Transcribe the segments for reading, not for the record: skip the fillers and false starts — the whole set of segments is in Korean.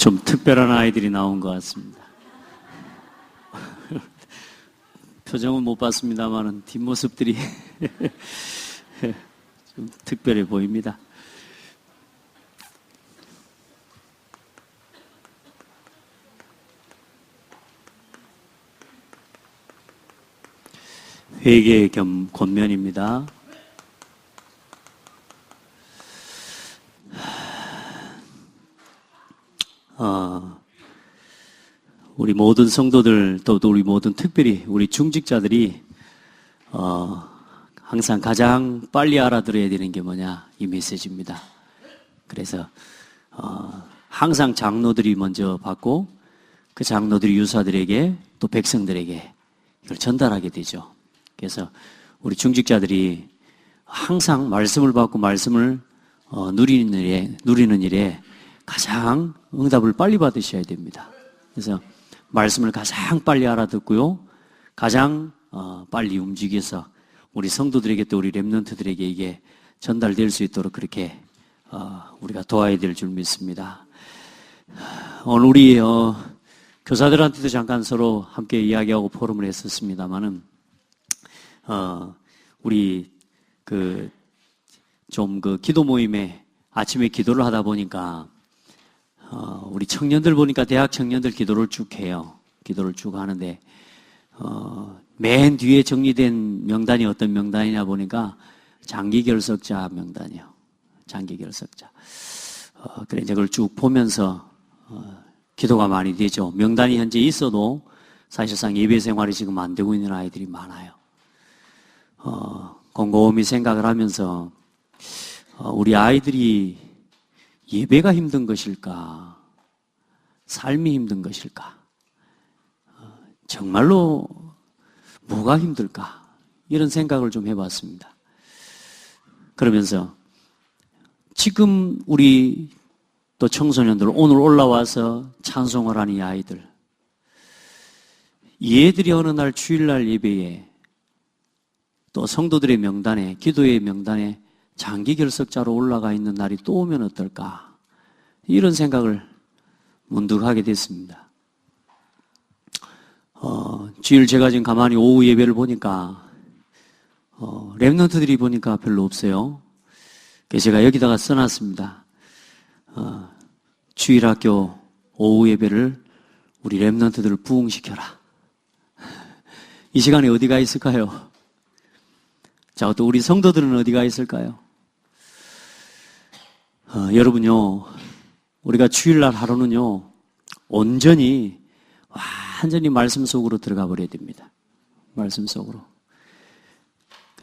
좀 특별한 아이들이 나온 것 같습니다. 표정은 못 봤습니다만은 뒷모습들이 좀 특별해 보입니다. 회개 겸 권면입니다. 우리 모든 성도들, 또 우리 모든 특별히 우리 중직자들이 항상 가장 빨리 알아들어야 되는 게 뭐냐, 이 메시지입니다. 그래서 항상 장로들이 먼저 받고 그 장로들이 유사들에게 또 백성들에게 이걸 전달하게 되죠. 그래서 우리 중직자들이 항상 말씀을 받고 말씀을 누리는 일에 가장 응답을 빨리 받으셔야 됩니다. 그래서 말씀을 가장 빨리 알아듣고요, 가장 빨리 움직여서 우리 성도들에게 또 우리 렘넌트들에게 이게 전달될 수 있도록 그렇게 우리가 도와야 될 줄 믿습니다. 오늘 우리 교사들한테도 잠깐 서로 함께 이야기하고 포럼을 했었습니다만은 우리 기도 모임에 아침에 기도를 하다 보니까 우리 청년들 보니까 대학 청년들 기도를 쭉 해요. 기도를 쭉 하는데 맨 뒤에 정리된 명단이 어떤 명단이냐 보니까 장기 결석자 명단이요. 장기 결석자. 그래 이제 그걸 쭉 보면서 기도가 많이 되죠. 명단이 현재 있어도 사실상 예배 생활이 지금 안 되고 있는 아이들이 많아요. 곰곰이 생각을 하면서 우리 아이들이 예배가 힘든 것일까? 삶이 힘든 것일까? 정말로 뭐가 힘들까? 이런 생각을 좀 해봤습니다. 그러면서 지금 우리 또 청소년들 오늘 올라와서 찬송을 하는 이 아이들, 얘들이 어느 날 주일날 예배에 또 성도들의 명단에, 기도의 명단에 장기 결석자로 올라가 있는 날이 또 오면 어떨까? 이런 생각을 문득 하게 됐습니다. 주일 제가 지금 가만히 오후 예배를 보니까 렘넌트들이 보니까 별로 없어요. 그래서 제가 여기다가 써놨습니다. 주일학교 오후 예배를 우리 렘넌트들을 부흥시켜라. 이 시간에 어디가 있을까요? 자, 또 우리 성도들은 어디가 있을까요? 여러분요, 우리가 주일날 하루는요, 온전히 완전히 말씀 속으로 들어가 버려야 됩니다. 말씀 속으로.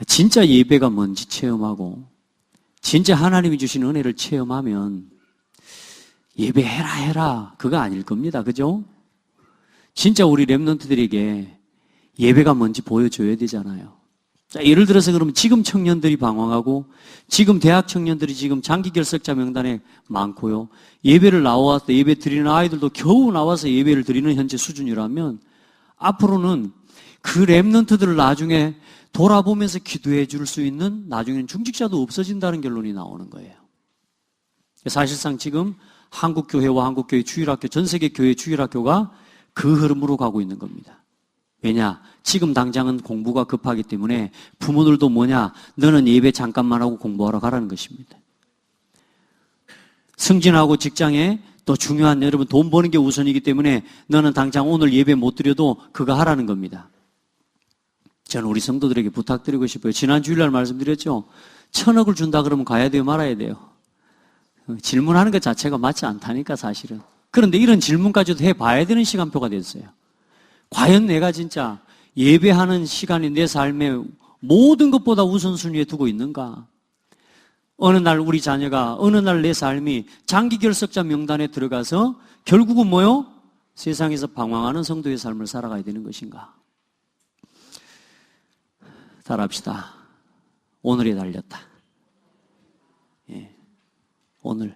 진짜 예배가 뭔지 체험하고 진짜 하나님이 주신 은혜를 체험하면 예배해라 그거 아닐 겁니다. 그죠? 진짜 우리 렘넌트들에게 예배가 뭔지 보여줘야 되잖아요. 자, 예를 들어서 그러면 지금 청년들이 방황하고 지금 대학 청년들이 지금 장기 결석자 명단에 많고요. 예배를 나와서 예배 드리는 아이들도 겨우 나와서 예배를 드리는 현재 수준이라면 앞으로는 그 렘넌트들을 나중에 돌아보면서 기도해 줄 수 있는 나중에는 중직자도 없어진다는 결론이 나오는 거예요. 사실상 지금 한국교회와 한국교회 주일학교, 전 세계 교회 주일학교가 그 흐름으로 가고 있는 겁니다. 왜냐? 지금 당장은 공부가 급하기 때문에 부모들도 뭐냐? 너는 예배 잠깐만 하고 공부하러 가라는 것입니다. 승진하고 직장에 또 중요한 여러분 돈 버는 게 우선이기 때문에 너는 당장 오늘 예배 못 드려도 그거 하라는 겁니다. 저는 우리 성도들에게 부탁드리고 싶어요. 지난 주일날 말씀드렸죠? 1,000억을 준다 그러면 가야 돼요? 말아야 돼요? 질문하는 것 자체가 맞지 않다니까 사실은. 그런데 이런 질문까지도 해봐야 되는 시간표가 됐어요. 과연 내가 진짜 예배하는 시간이 내 삶의 모든 것보다 우선순위에 두고 있는가? 어느 날 우리 자녀가, 어느 날 내 삶이 장기 결석자 명단에 들어가서 결국은 뭐요? 세상에서 방황하는 성도의 삶을 살아가야 되는 것인가? 따라합시다. 오늘에 달렸다. 예, 오늘.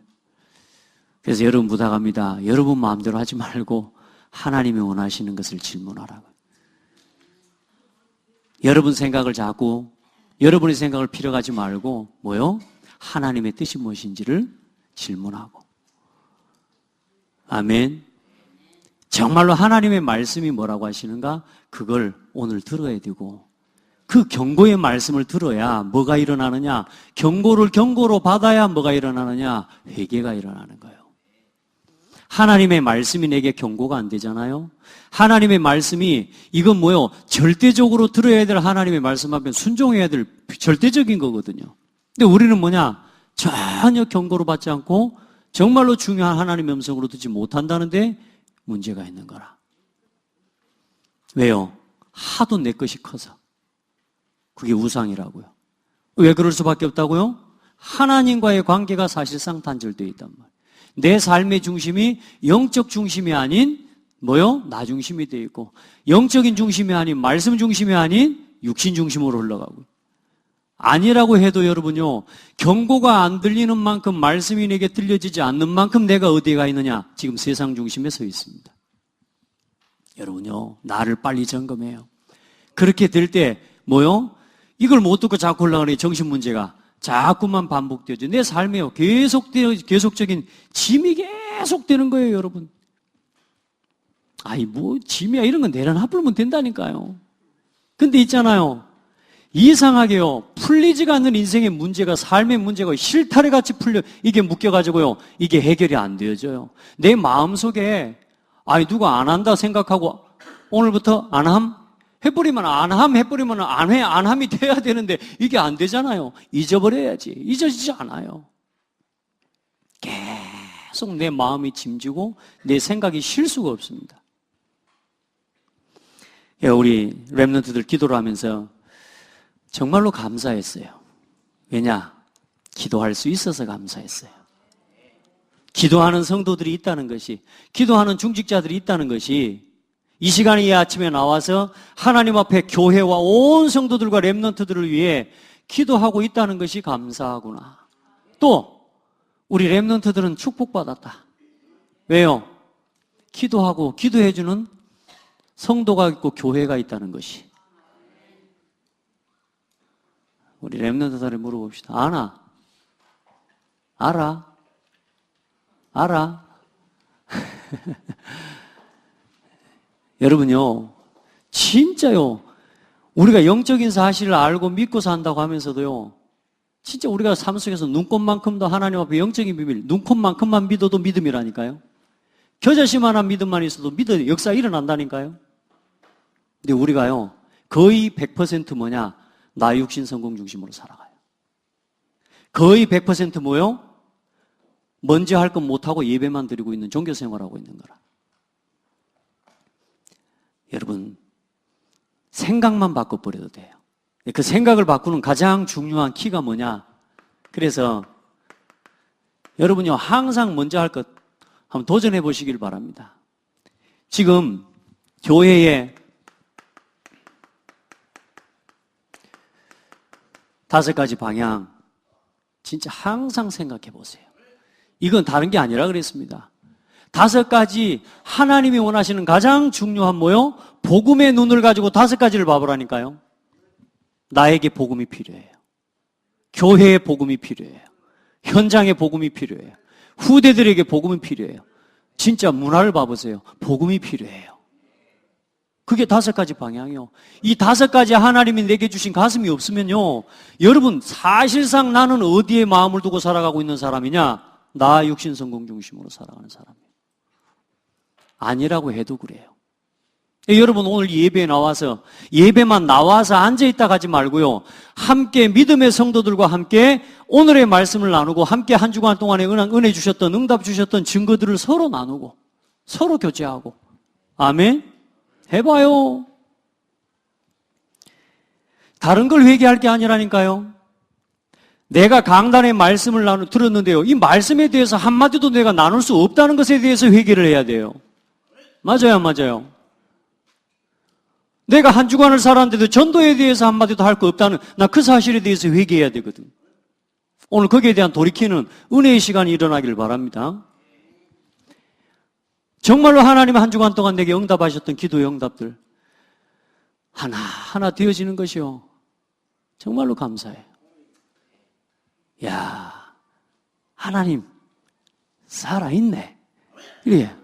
그래서 여러분 부탁합니다. 여러분 마음대로 하지 말고 하나님이 원하시는 것을 질문하라고. 여러분 생각을 자꾸 여러분의 생각을 필요하지 말고 뭐요? 하나님의 뜻이 무엇인지를 질문하고 아멘. 정말로 하나님의 말씀이 뭐라고 하시는가? 그걸 오늘 들어야 되고, 그 경고의 말씀을 들어야 뭐가 일어나느냐? 경고를 경고로 받아야 뭐가 일어나느냐? 회개가 일어나는 거예요. 하나님의 말씀이 내게 경고가 안 되잖아요. 하나님의 말씀이 이건 뭐요? 절대적으로 들어야 될 하나님의 말씀 앞에 순종해야 될 절대적인 거거든요. 근데 우리는 뭐냐? 전혀 경고를 받지 않고 정말로 중요한 하나님의 음성으로 듣지 못한다는데 문제가 있는 거라. 왜요? 하도 내 것이 커서. 그게 우상이라고요. 왜 그럴 수밖에 없다고요? 하나님과의 관계가 사실상 단절되어 있단 말이에요. 내 삶의 중심이 영적 중심이 아닌 뭐요? 나 중심이 되어 있고, 영적인 중심이 아닌 말씀 중심이 아닌 육신 중심으로 흘러가고, 아니라고 해도 여러분요, 경고가 안 들리는 만큼 말씀이 내게 들려지지 않는 만큼 내가 어디에 가 있느냐? 지금 세상 중심에 서 있습니다. 여러분요, 나를 빨리 점검해요. 그렇게 될 때 뭐요? 이걸 못 듣고 자꾸 올라가니 정신 문제가 자꾸만 반복되죠. 내 삶에요, 계속적인 짐이 계속되는 거예요, 여러분. 아이, 뭐, 짐이야. 이런 건 내려놔불면 된다니까요. 근데 있잖아요. 이상하게요, 풀리지가 않는 인생의 문제가, 삶의 문제가 실타래 같이 풀려, 이게 묶여가지고요, 이게 해결이 안 되어져요. 내 마음속에, 아이, 누가 안 한다 생각하고, 오늘부터 안 함? 해버리면 안 함, 해버리면 안 해, 안 함이 돼야 되는데, 이게 안 되잖아요. 잊어버려야지. 잊어지지 않아요. 계속 내 마음이 짐지고, 내 생각이 쉴 수가 없습니다. 우리 랩런트들 기도를 하면서 정말로 감사했어요. 왜냐? 기도할 수 있어서 감사했어요. 기도하는 성도들이 있다는 것이, 기도하는 중직자들이 있다는 것이, 이 시간에 이 아침에 나와서 하나님 앞에 교회와 온 성도들과 랩런트들을 위해 기도하고 있다는 것이 감사하구나. 또 우리 랩런트들은 축복받았다. 왜요? 기도하고 기도해주는 성도가 있고 교회가 있다는 것이. 우리 랩런트들에 물어봅시다. 아나? 알아? 알아? 여러분요, 진짜요, 우리가 영적인 사실을 알고 믿고 산다고 하면서도요, 진짜 우리가 삶 속에서 눈꽃만큼도 하나님 앞에 영적인 비밀, 눈꽃만큼만 믿어도 믿음이라니까요. 겨자씨만한 믿음만 있어도 믿어 역사 일어난다니까요. 근데 우리가요, 거의 100% 뭐냐? 나 육신 성공 중심으로 살아가요. 거의 100% 뭐요? 먼저 할 건 못하고 예배만 드리고 있는 종교 생활하고 있는 거라. 여러분, 생각만 바꿔버려도 돼요. 그 생각을 바꾸는 가장 중요한 키가 뭐냐? 그래서 여러분요, 항상 먼저 할 것 한번 도전해 보시길 바랍니다. 지금 교회에 5가지 방향 진짜 항상 생각해 보세요. 이건 다른 게 아니라 그랬습니다. 5가지 하나님이 원하시는 가장 중요한 뭐요? 복음의 눈을 가지고 5가지를 봐보라니까요. 나에게 복음이 필요해요. 교회에 복음이 필요해요. 현장에 복음이 필요해요. 후대들에게 복음이 필요해요. 진짜 문화를 봐보세요. 복음이 필요해요. 그게 5가지 방향이요. 이 5가지 하나님이 내게 주신 가슴이 없으면요, 여러분 사실상 나는 어디에 마음을 두고 살아가고 있는 사람이냐? 나 육신 성공 중심으로 살아가는 사람이에요. 아니라고 해도 그래요. 여러분 오늘 예배에 나와서 예배만 나와서 앉아있다 가지 말고요, 함께 믿음의 성도들과 함께 오늘의 말씀을 나누고 함께 한 주간 동안에 은혜 주셨던, 응답 주셨던 증거들을 서로 나누고 서로 교제하고, 아멘? 해봐요. 다른 걸 회개할 게 아니라니까요. 내가 강단의 말씀을 들었는데요, 이 말씀에 대해서 한마디도 내가 나눌 수 없다는 것에 대해서 회개를 해야 돼요. 맞아요, 맞아요. 내가 한 주간을 살았는데도 전도에 대해서 한마디도 할 거 없다는, 나 그 사실에 대해서 회개해야 되거든. 오늘 거기에 대한 돌이키는 은혜의 시간이 일어나기를 바랍니다. 정말로 하나님 한 주간 동안 내게 응답하셨던 기도의 응답들 하나하나 되어지는 것이요, 정말로 감사해요. 야, 하나님 살아있네. 이래.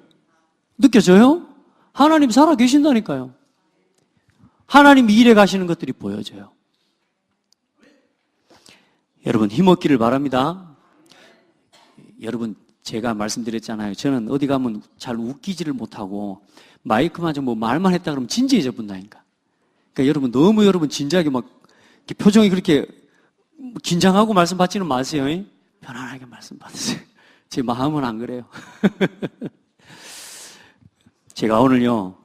느껴져요? 하나님 살아 계신다니까요. 하나님이 일해 가시는 것들이 보여져요. 여러분 힘없기를 바랍니다. 여러분 제가 말씀드렸잖아요. 저는 어디 가면 잘 웃기지를 못하고 마이크만 좀 뭐 말만 했다 그러면 진지해져 본다니까. 그러니까 여러분 너무 여러분 진지하게 막 표정이 그렇게 긴장하고 말씀 받지는 마세요. 편안하게 말씀 받으세요. 제 마음은 안 그래요. 제가 오늘요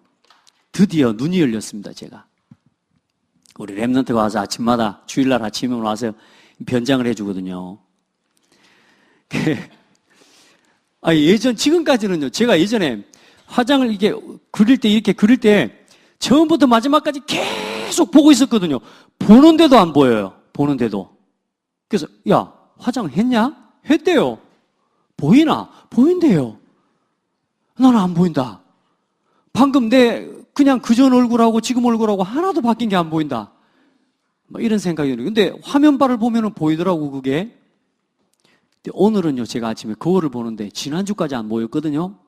드디어 눈이 열렸습니다. 제가 우리 랩런트가 와서 아침마다 주일날 아침에 와서 변장을 해주거든요. 지금까지는요 제가 예전에 화장을 이렇게 이렇게 그릴 때 처음부터 마지막까지 계속 보고 있었거든요. 보는데도 안 보여요. 보는데도. 그래서 야 화장 했냐? 했대요. 보이나? 보인대요. 나는 안 보인다. 방금 그냥 그전 얼굴하고 지금 얼굴하고 하나도 바뀐 게 안 보인다. 이런 생각이 드는데 근데 화면발을 보면은 보이더라고 그게. 근데 오늘은요 제가 아침에 거울을 보는데 지난주까지 안 보였거든요.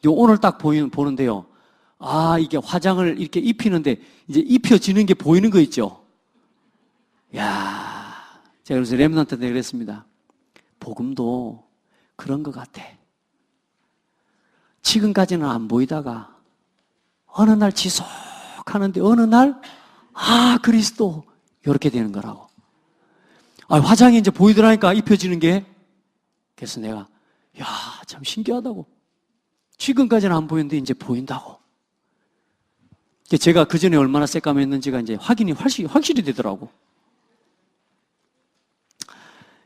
근데 오늘 딱 보는데요. 아 이게 화장을 이렇게 입히는데 이제 입혀지는 게 보이는 거 있죠. 야, 제가 그래서 렘넌트한테 그랬습니다. 복음도 그런 것 같아. 지금까지는 안 보이다가 어느 날 지속하는데 어느 날 그리스도 이렇게 되는 거라고. 화장이 이제 보이더라니까 입혀지는 게. 그래서 내가 참 신기하다고. 지금까지는 안 보였는데 이제 보인다고. 제가 그전에 얼마나 새까맸는지가 이제 확인이 확실히 되더라고.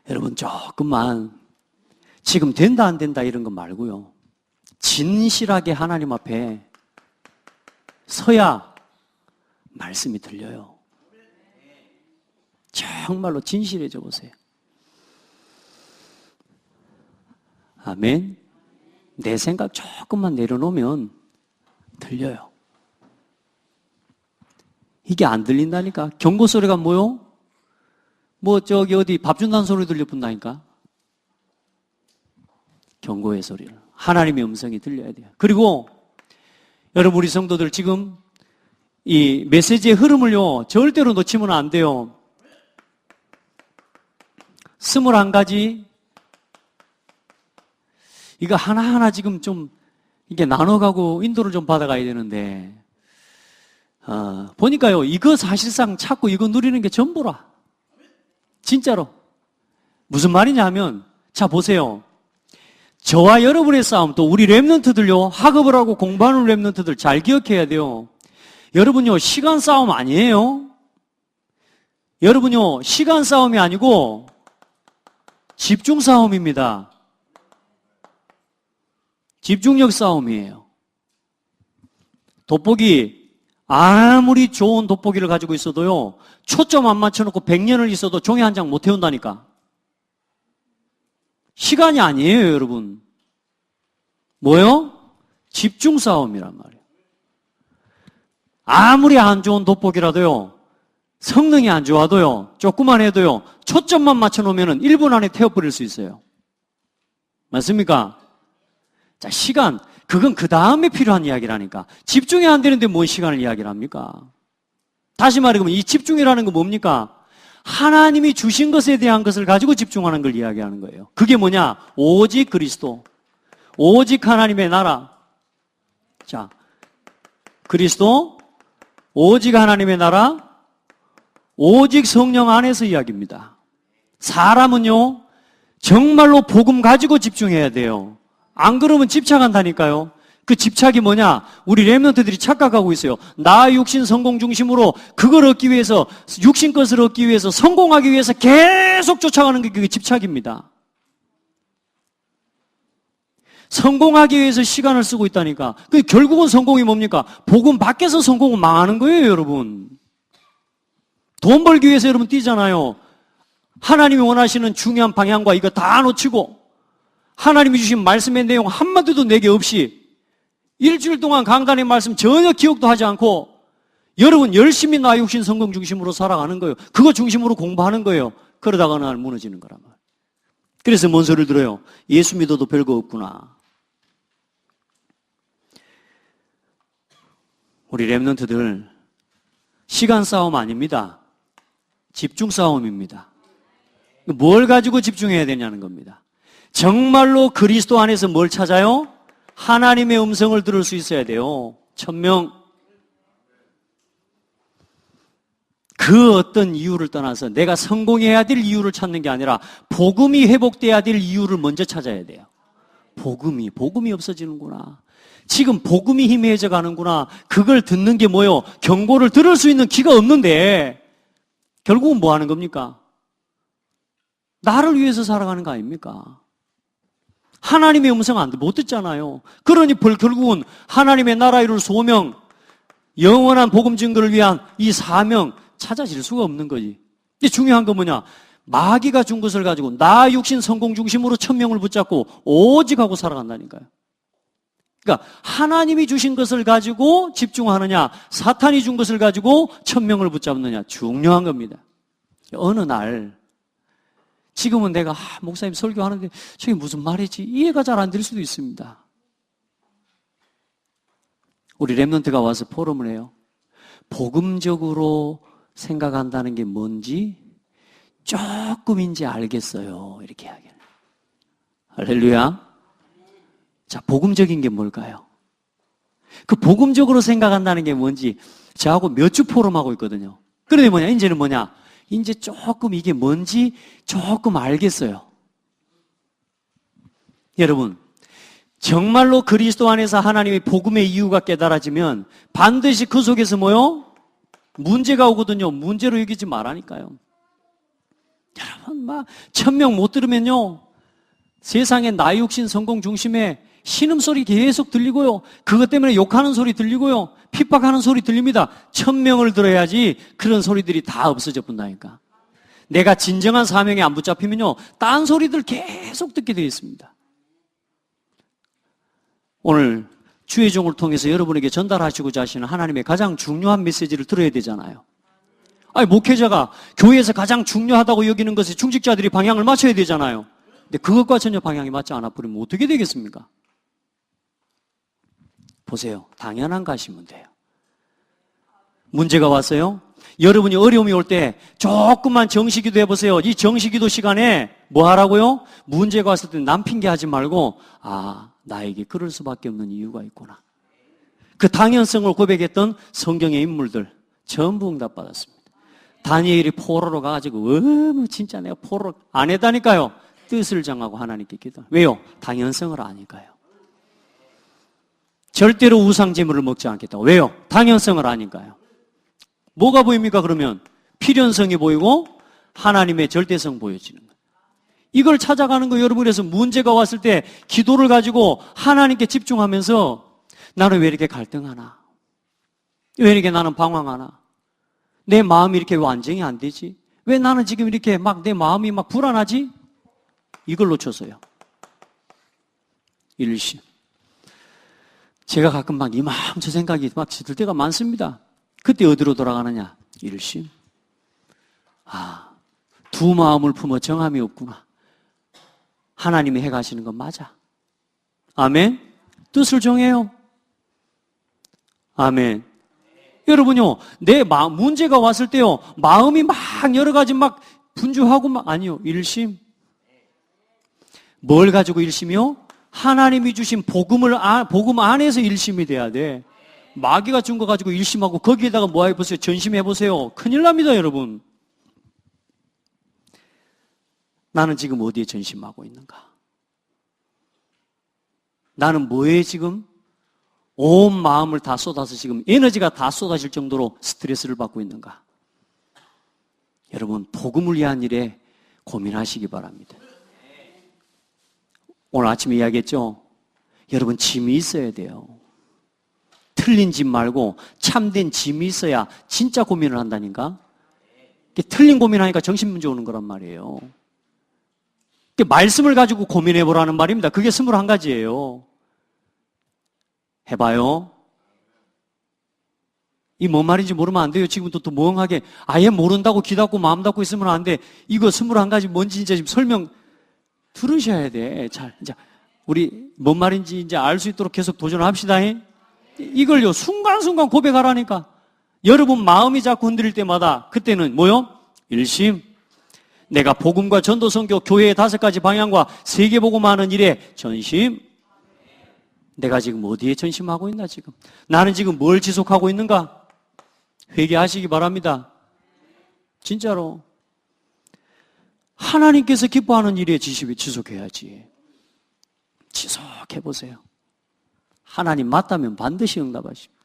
여러분 조금만 지금 된다 안 된다 이런 거 말고요. 진실하게 하나님 앞에 서야 말씀이 들려요. 정말로 진실해져 보세요. 아멘. 내 생각 조금만 내려놓으면 들려요. 이게 안 들린다니까. 경고 소리가 뭐요? 어디 밥 준다는 소리 들려본다니까. 경고의 소리를. 하나님의 음성이 들려야 돼요. 그리고 여러분 우리 성도들 지금 이 메시지의 흐름을요 절대로 놓치면 안 돼요. 21가지 이거 하나하나 지금 좀 이게 나눠가고 인도를 좀 받아가야 되는데 보니까요 이거 사실상 찾고 이거 누리는 게 전부라. 진짜로. 무슨 말이냐 하면 자 보세요. 저와 여러분의 싸움, 또 우리 랩런트들요 학업을 하고 공부하는 랩런트들 잘 기억해야 돼요. 여러분요 시간 싸움 아니에요. 여러분요 시간 싸움이 아니고 집중 싸움입니다. 집중력 싸움이에요. 돋보기 아무리 좋은 돋보기를 가지고 있어도요 초점 안 맞춰놓고 100년을 있어도 종이 한 장 못 태운다니까. 시간이 아니에요 여러분. 뭐요? 집중 싸움이란 말이에요. 아무리 안 좋은 돋보기라도요 성능이 안 좋아도요 조그만 해도요 초점만 맞춰놓으면 1분 안에 태워버릴 수 있어요. 맞습니까? 자, 시간 그건 그 다음에 필요한 이야기라니까. 집중이 안 되는데 뭔 시간을 이야기를 합니까? 다시 말하면 이 집중이라는 건 뭡니까? 하나님이 주신 것에 대한 것을 가지고 집중하는 걸 이야기하는 거예요. 그게 뭐냐? 오직 그리스도, 오직 하나님의 나라. 자, 그리스도, 오직 하나님의 나라, 오직 성령 안에서 이야기입니다. 사람은요 정말로 복음 가지고 집중해야 돼요. 안 그러면 집착한다니까요. 그 집착이 뭐냐? 우리 렘넌트들이 착각하고 있어요. 나 육신 성공 중심으로 그걸 얻기 위해서, 육신 것을 얻기 위해서, 성공하기 위해서 계속 쫓아가는 게 그게 집착입니다. 성공하기 위해서 시간을 쓰고 있다니까. 결국은 성공이 뭡니까? 복음 밖에서 성공은 망하는 거예요, 여러분. 돈 벌기 위해서 여러분 뛰잖아요. 하나님이 원하시는 중요한 방향과 이거 다 놓치고 하나님이 주신 말씀의 내용 한마디도 내게 없이 일주일 동안 강단의 말씀 전혀 기억도 하지 않고 여러분 열심히 나 육신 성공 중심으로 살아가는 거예요. 그거 중심으로 공부하는 거예요. 그러다가 날 무너지는 거란 말이에요. 그래서 뭔 소리를 들어요? 예수 믿어도 별거 없구나. 우리 렘넌트들 시간 싸움 아닙니다. 집중 싸움입니다. 뭘 가지고 집중해야 되냐는 겁니다. 정말로 그리스도 안에서 뭘 찾아요? 하나님의 음성을 들을 수 있어야 돼요. 1000명. 그 어떤 이유를 떠나서 내가 성공해야 될 이유를 찾는 게 아니라 복음이 회복돼야 될 이유를 먼저 찾아야 돼요. 복음이 없어지는구나. 지금 복음이 희미해져 가는구나. 그걸 듣는 게 뭐요? 경고를 들을 수 있는 귀가 없는데 결국은 뭐 하는 겁니까? 나를 위해서 살아가는 거 아닙니까? 하나님의 음성 못 듣잖아요. 그러니 결국은 하나님의 나라 이룰 소명, 영원한 복음 증거를 위한 이 사명 찾아질 수가 없는 거지. 근데 중요한 건 뭐냐? 마귀가 준 것을 가지고 나 육신 성공 중심으로 1000명을 붙잡고 오직 하고 살아간다니까요. 그러니까 하나님이 주신 것을 가지고 집중하느냐, 사탄이 준 것을 가지고 1000명을 붙잡느냐 중요한 겁니다. 어느 날 지금은 내가 목사님 설교하는데 저게 무슨 말이지? 이해가 잘 안 될 수도 있습니다. 우리 렘넌트가 와서 포럼을 해요. 복음적으로 생각한다는 게 뭔지 조금인지 알겠어요. 이렇게 이야기해요. 할렐루야. 자, 복음적인 게 뭘까요? 그 복음적으로 생각한다는 게 뭔지 저하고 몇 주 포럼하고 있거든요. 그런데 뭐냐? 이제는 뭐냐? 이제 조금 이게 뭔지 조금 알겠어요. 여러분, 정말로 그리스도 안에서 하나님의 복음의 이유가 깨달아지면 반드시 그 속에서 뭐요? 문제가 오거든요. 문제로 여기지 말라니까요. 여러분, 1000명 못 들으면요, 세상에 나 육신 성공 중심에 신음소리 계속 들리고요, 그것 때문에 욕하는 소리 들리고요, 핍박하는 소리 들립니다. 1000명을 들어야지 그런 소리들이 다 없어져 본다니까. 내가 진정한 사명에 안 붙잡히면요, 딴 소리들 계속 듣게 되어 있습니다. 오늘 주의 종을 통해서 여러분에게 전달하시고자 하시는 하나님의 가장 중요한 메시지를 들어야 되잖아요. 아니, 목회자가 교회에서 가장 중요하다고 여기는 것에 중직자들이 방향을 맞춰야 되잖아요. 근데 그것과 전혀 방향이 맞지 않아 버리면 어떻게 되겠습니까? 보세요. 당연한 거 하시면 돼요. 문제가 왔어요? 여러분이 어려움이 올 때 조금만 정시기도 해보세요. 이 정시기도 시간에 뭐 하라고요? 문제가 왔을 때 남 핑계하지 말고, 나에게 그럴 수밖에 없는 이유가 있구나. 그 당연성을 고백했던 성경의 인물들 전부 응답받았습니다. 다니엘이 포로로 가가지고 진짜 내가 포로 안 했다니까요. 뜻을 정하고 하나님께 기도. 왜요? 당연성을 아니까요. 절대로 우상 제물을 먹지 않겠다고. 왜요? 당연성을 아니까요. 뭐가 보입니까? 그러면 필연성이 보이고 하나님의 절대성 보여지는 거예요. 이걸 찾아가는 거. 여러분, 그래서 문제가 왔을 때 기도를 가지고 하나님께 집중하면서 나는 왜 이렇게 갈등하나? 왜 이렇게 나는 방황하나? 내 마음이 이렇게 왜 안정이 안 되지? 왜 나는 지금 이렇게 내 마음이 불안하지? 이걸 놓쳐서요. 일심. 제가 가끔 이맘저 생각이 들 때가 많습니다. 그때 어디로 돌아가느냐? 일심. 두 마음을 품어 정함이 없구나. 하나님이 해가시는 건 맞아. 아멘. 뜻을 정해요. 아멘. 여러분요, 내 문제가 왔을 때요, 마음이 여러 가지 분주하고 아니요. 일심. 뭘 가지고 일심이요? 하나님이 주신 복음 안에서 일심이 돼야 돼. 마귀가 준 거 가지고 일심하고 거기에다가 뭐 해보세요? 전심해보세요. 큰일 납니다, 여러분. 나는 지금 어디에 전심하고 있는가? 나는 뭐에 지금 온 마음을 다 쏟아서 지금 에너지가 다 쏟아질 정도로 스트레스를 받고 있는가? 여러분, 복음을 위한 일에 고민하시기 바랍니다. 오늘 아침에 이야기했죠? 여러분, 짐이 있어야 돼요. 틀린 짐 말고 참된 짐이 있어야 진짜 고민을 한다니까? 틀린 고민하니까 정신문제 오는 거란 말이에요. 말씀을 가지고 고민해보라는 말입니다. 그게 21가지예요. 해봐요. 이 뭔 말인지 모르면 안 돼요. 지금부터 또 멍하게 아예 모른다고 귀 닫고 마음 닫고 있으면 안 돼. 이거 21가지 뭔지 이제 지금 설명 들으셔야 돼. 잘. 이제 우리 뭔 말인지 이제 알 수 있도록 계속 도전합시다. 이걸요, 순간순간 고백하라니까. 여러분 마음이 자꾸 흔들릴 때마다 그때는 뭐요? 일심. 내가 복음과 전도, 선교, 교회의 5가지 방향과 세계복음하는 일에 전심. 내가 지금 어디에 전심하고 있나 지금? 나는 지금 뭘 지속하고 있는가? 회개하시기 바랍니다. 진짜로. 하나님께서 기뻐하는 일에 지속해야지. 지속해보세요. 하나님 맞다면 반드시 응답하십니다.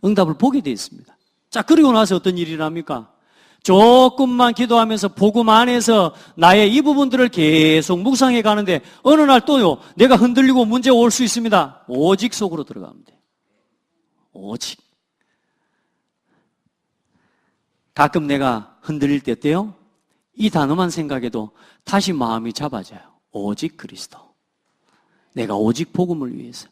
응답을 보게 되어 있습니다. 자, 그리고 나서 어떤 일이 납니까? 조금만 기도하면서 복음 안에서 나의 이 부분들을 계속 묵상해 가는데 어느 날 또요, 내가 흔들리고 문제가 올 수 있습니다. 오직 속으로 들어가면 돼요. 오직. 가끔 내가 흔들릴 때 어때요? 이 단어만 생각해도 다시 마음이 잡아져요. 오직 그리스도. 내가 오직 복음을 위해서.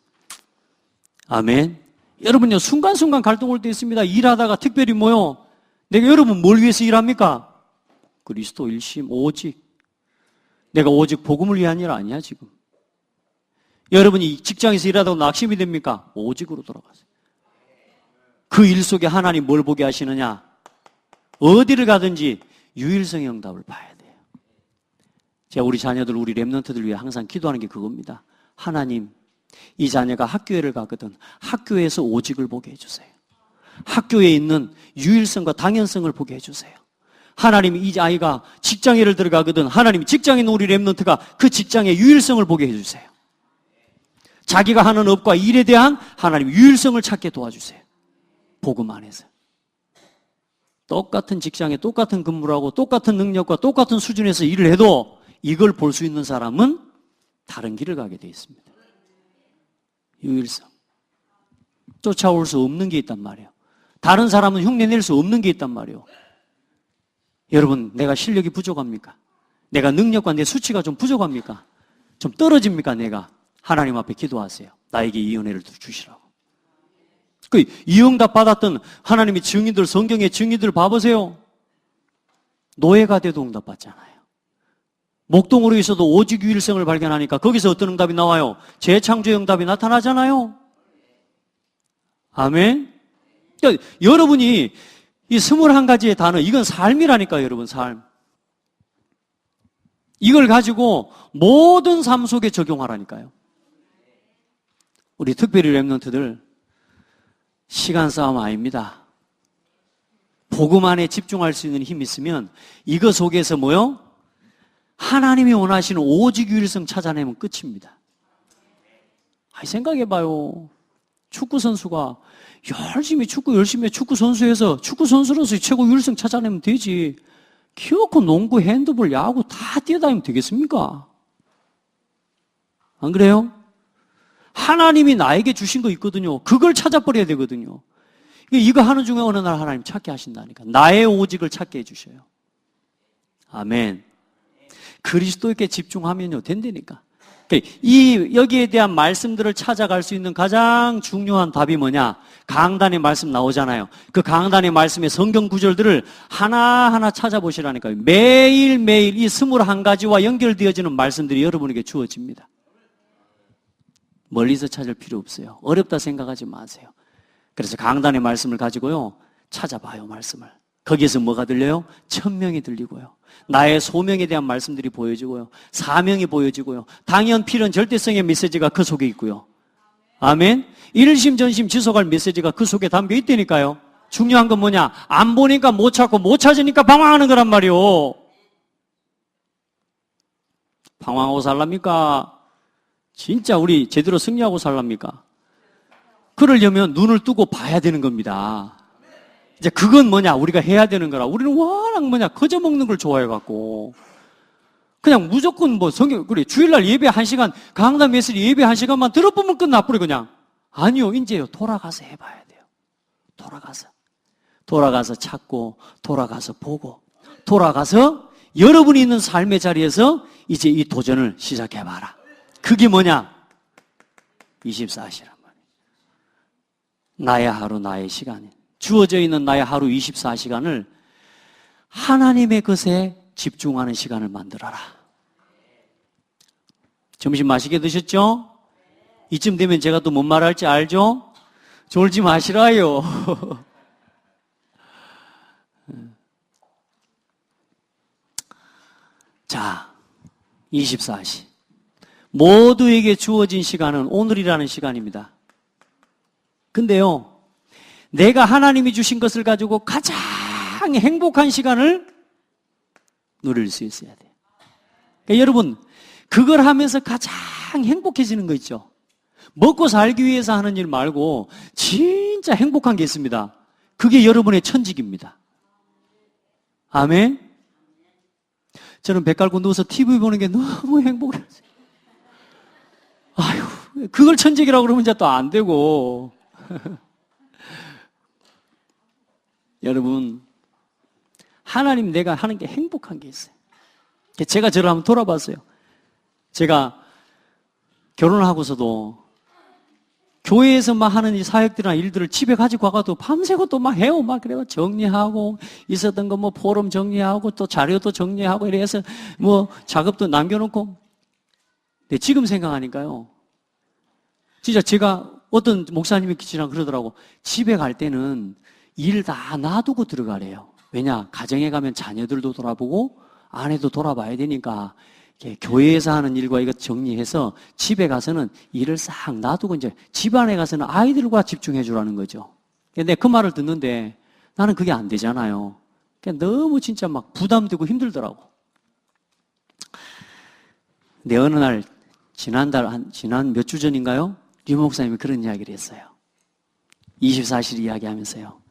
아멘. 여러분요, 순간순간 갈등 올 때 있습니다. 일하다가 특별히 뭐요? 내가 여러분 뭘 위해서 일합니까? 그리스도 일심, 오직. 내가 오직 복음을 위한 일 아니야, 지금. 여러분이 직장에서 일하다가 낙심이 됩니까? 오직으로 돌아가세요. 그 일 속에 하나님 뭘 보게 하시느냐? 어디를 가든지 유일성의 응답을 봐야 돼요. 제가 우리 자녀들, 우리 랩런트들 위해 항상 기도하는 게 그겁니다. 하나님, 이 자녀가 학교에를 가거든 학교에서 오직을 보게 해주세요. 학교에 있는 유일성과 당연성을 보게 해주세요. 하나님, 이 아이가 직장에를 들어가거든 하나님, 직장에 있는 우리 랩런트가 그 직장의 유일성을 보게 해주세요. 자기가 하는 업과 일에 대한 하나님 유일성을 찾게 도와주세요. 복음 안에서. 똑같은 직장에 똑같은 근무를 하고 똑같은 능력과 똑같은 수준에서 일을 해도 이걸 볼 수 있는 사람은 다른 길을 가게 되어 있습니다. 유일성. 쫓아올 수 없는 게 있단 말이에요. 다른 사람은 흉내낼 수 없는 게 있단 말이에요. 여러분, 내가 실력이 부족합니까? 내가 능력과 내 수치가 좀 부족합니까? 좀 떨어집니까? 내가 하나님 앞에 기도하세요. 나에게 이 은혜를 주시라고. 그 이응답 받았던 하나님의 증인들, 성경의 증인들 봐보세요. 노예가 돼도 응답 받잖아요. 목동으로 있어도 오직 유일성을 발견하니까 거기서 어떤 응답이 나와요? 재창조의 응답이 나타나잖아요. 아멘. 그러니까 여러분이 이 21가지의 단어, 이건 삶이라니까요, 여러분, 삶. 이걸 가지고 모든 삶 속에 적용하라니까요. 우리 특별히 랩런트들, 시간 싸움 아닙니다. 복음 안에 집중할 수 있는 힘이 있으면 이거 속에서 뭐요? 하나님이 원하시는 오직 유일성 찾아내면 끝입니다. 생각해봐요. 축구 선수가 열심히 축구 선수해서 축구 선수로서 최고 유일성 찾아내면 되지. 키워코 농구, 핸드볼, 야구 다 뛰어다니면 되겠습니까? 안 그래요? 하나님이 나에게 주신 거 있거든요. 그걸 찾아버려야 되거든요. 이거 하는 중에 어느 날 하나님 찾게 하신다니까. 나의 오직을 찾게 해주셔요. 아멘. 그리스도에게 집중하면요, 된다니까. 여기에 대한 말씀들을 찾아갈 수 있는 가장 중요한 답이 뭐냐? 강단의 말씀 나오잖아요. 그 강단의 말씀의 성경 구절들을 하나하나 찾아보시라니까요. 매일매일 이 21가지와 연결되어지는 말씀들이 여러분에게 주어집니다. 멀리서 찾을 필요 없어요. 어렵다 생각하지 마세요. 그래서 강단의 말씀을 가지고요, 찾아봐요, 말씀을. 거기에서 뭐가 들려요? 천명이 들리고요. 나의 소명에 대한 말씀들이 보여지고요. 사명이 보여지고요. 당연, 필연, 절대성의 메시지가 그 속에 있고요. 아멘. 일심 전심 지속할 메시지가 그 속에 담겨 있다니까요. 중요한 건 뭐냐? 안 보니까 못 찾고 못 찾으니까 방황하는 거란 말이요. 방황하고 살랍니까? 진짜 우리 제대로 승리하고 살랍니까? 그러려면 눈을 뜨고 봐야 되는 겁니다. 이제 그건 뭐냐? 우리가 해야 되는 거라. 우리는 워낙 뭐냐? 거저 먹는 걸 좋아해갖고. 그냥 무조건 뭐 그래. 주일날 예배 1시간, 강단 메시지 예배 1시간만 들어보면 끝나버려, 그냥. 아니요, 이제요. 돌아가서 해봐야 돼요. 돌아가서 찾고, 돌아가서 보고, 돌아가서 여러분이 있는 삶의 자리에서 이제 이 도전을 시작해봐라. 그게 뭐냐? 24시란 말이에요. 나의 하루, 나의 시간. 주어져 있는 나의 하루 24시간을 하나님의 것에 집중하는 시간을 만들어라. 점심 맛있게 드셨죠? 이쯤 되면 제가 또 뭔 말할지 알죠? 졸지 마시라요. 자, 24시. 모두에게 주어진 시간은 오늘이라는 시간입니다. 근데요, 내가 하나님이 주신 것을 가지고 가장 행복한 시간을 누릴 수 있어야 돼요. 그러니까 여러분, 그걸 하면서 가장 행복해지는 거 있죠? 먹고 살기 위해서 하는 일 말고 진짜 행복한 게 있습니다. 그게 여러분의 천직입니다. 아멘? 저는 배 깔고 누워서 TV 보는 게 너무 행복해요. 아유, 그걸 천직이라고 그러면 이제 또 안 되고. 여러분, 하나님 내가 하는 게 행복한 게 있어요. 제가 저를 한번 돌아봤어요. 제가 결혼하고서도 교회에서 막 하는 이 사역들이나 일들을 집에 가지고 와가도 밤새고 또 막 해요. 막 그래요. 정리하고, 있었던 거 뭐 포럼 정리하고, 또 자료도 정리하고, 이래서 뭐 작업도 남겨놓고. 근데 지금 생각하니까요. 진짜 제가 어떤 목사님이 지나 그러더라고. 집에 갈 때는 일 다 놔두고 들어가래요. 왜냐? 가정에 가면 자녀들도 돌아보고, 아내도 돌아봐야 되니까, 교회에서 하는 일과 이것 정리해서 집에 가서는 일을 싹 놔두고 이제 집안에 가서는 아이들과 집중해 주라는 거죠. 근데 그 말을 듣는데 나는 그게 안 되잖아요. 너무 진짜 막 부담되고 힘들더라고. 근데 어느 날 지난 몇 주 전인가요? 류 목사님이 그런 이야기를 했어요. 24실 이야기하면서요.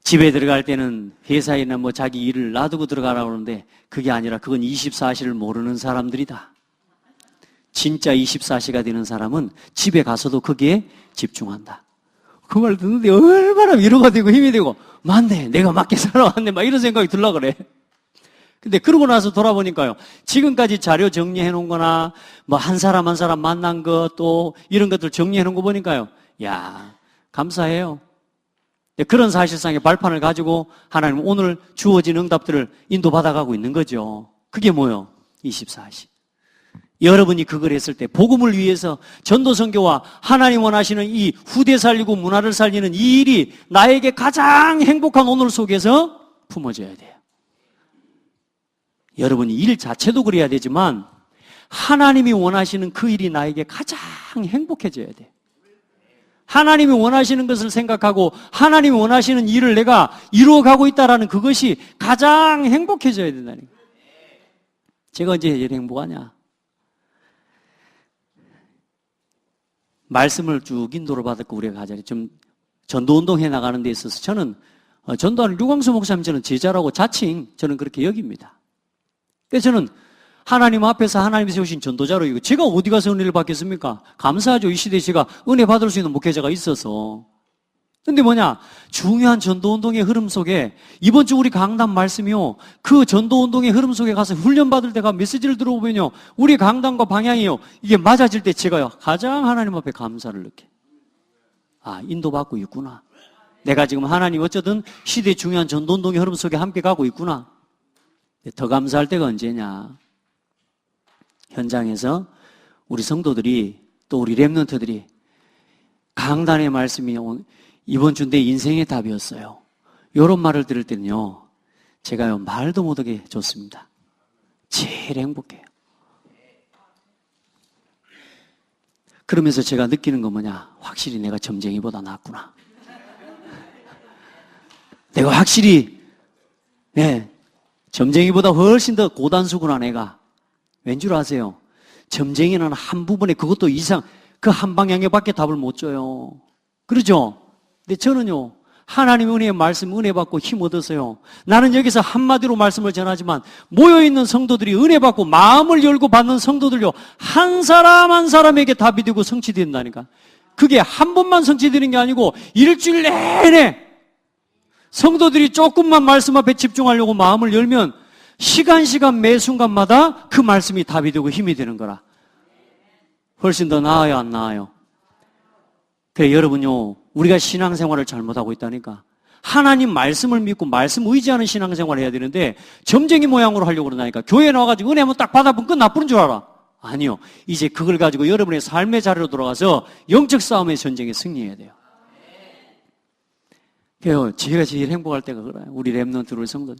집에 들어갈 때는 회사에나 뭐 자기 일을 놔두고 들어가라고 하는데 그게 아니라 그건 24시를 모르는 사람들이다. 진짜 24시가 되는 사람은 집에 가서도 거기에 집중한다. 그 말 듣는데 얼마나 위로가 되고 힘이 되고 맞네, 내가 맞게 살아왔네, 막 이런 생각이 들라 그래. 근데 그러고 나서 돌아보니까요, 지금까지 자료 정리해 놓은 거나 뭐 한 사람 한 사람 만난 것 또 이런 것들 정리해 놓은 거 보니까요, 야, 감사해요. 그런 사실상의 발판을 가지고 하나님 오늘 주어진 응답들을 인도받아가고 있는 거죠. 그게 뭐요? 24시. 여러분이 그걸 했을 때 복음을 위해서 전도선교와 하나님 원하시는 이 후대 살리고 문화를 살리는 이 일이 나에게 가장 행복한 오늘 속에서 품어져야 돼요. 여러분이 일 자체도 그래야 되지만 하나님이 원하시는 그 일이 나에게 가장 행복해져야 돼요. 하나님이 원하시는 것을 생각하고 하나님이 원하시는 일을 내가 이루어가고 있다라는 그것이 가장 행복해져야 된다는 거예요. 제가 언제 제일 행복하냐? 말씀을 쭉 인도를 받았고 우리가 가자. 좀 전도운동 해나가는 데 있어서 저는 전도하는 류광수 목사님 저는 제자라고 자칭 저는 그렇게 여깁니다. 그래서 저는 하나님 앞에서 하나님이 세우신 전도자로 이거 제가 어디 가서 은혜를 받겠습니까? 감사하죠. 이 시대에 제가 은혜 받을 수 있는 목회자가 있어서. 근데 뭐냐? 중요한 전도운동의 흐름 속에 이번 주 우리 강단 말씀이요. 그 전도운동의 흐름 속에 가서 훈련받을 때가 메시지를 들어보면요. 우리 강단과 방향이요. 이게 맞아질 때 제가요. 가장 하나님 앞에 감사를 느껴요. 아, 인도받고 있구나. 내가 지금 하나님 어쩌든 시대의 중요한 전도운동의 흐름 속에 함께 가고 있구나. 더 감사할 때가 언제냐? 현장에서 우리 성도들이 또 우리 렘넌트들이 강단의 말씀이 이번 주 내 인생의 답이었어요. 이런 말을 들을 때는요, 제가요 말도 못하게 좋습니다. 제일 행복해요. 그러면서 제가 느끼는 건 뭐냐? 확실히 내가 점쟁이보다 낫구나. 내가 확실히 점쟁이보다 훨씬 더 고단수구나 내가. 왠줄 아세요? 점쟁이는 한 부분에 그것도 이상 그 한 방향에 밖에 답을 못 줘요. 그러죠? 근데 저는요, 하나님의 은혜의 말씀 은혜 받고 힘 얻어서요. 나는 여기서 한마디로 말씀을 전하지만 모여있는 성도들이 은혜 받고 마음을 열고 받는 성도들요, 한 사람 한 사람에게 답이 되고 성취된다니까. 그게 한 번만 성취되는 게 아니고 일주일 내내 성도들이 조금만 말씀 앞에 집중하려고 마음을 열면 시간 매 순간마다 그 말씀이 답이 되고 힘이 되는 거라. 훨씬 더 나아요, 안 나아요? 그래, 여러분요, 우리가 신앙생활을 잘못하고 있다니까. 하나님 말씀을 믿고 말씀 의지하는 신앙생활을 해야 되는데 점쟁이 모양으로 하려고 그러다니까. 교회에 나와가지고 은혜 한번 딱 받아보면 끝 나쁘는 줄 알아. 아니요. 이제 그걸 가지고 여러분의 삶의 자리로 돌아가서 영적 싸움의 전쟁에 승리해야 돼요. 그래요. 제가 제일 행복할 때가 그래요. 우리 렘넌트 우리 성도.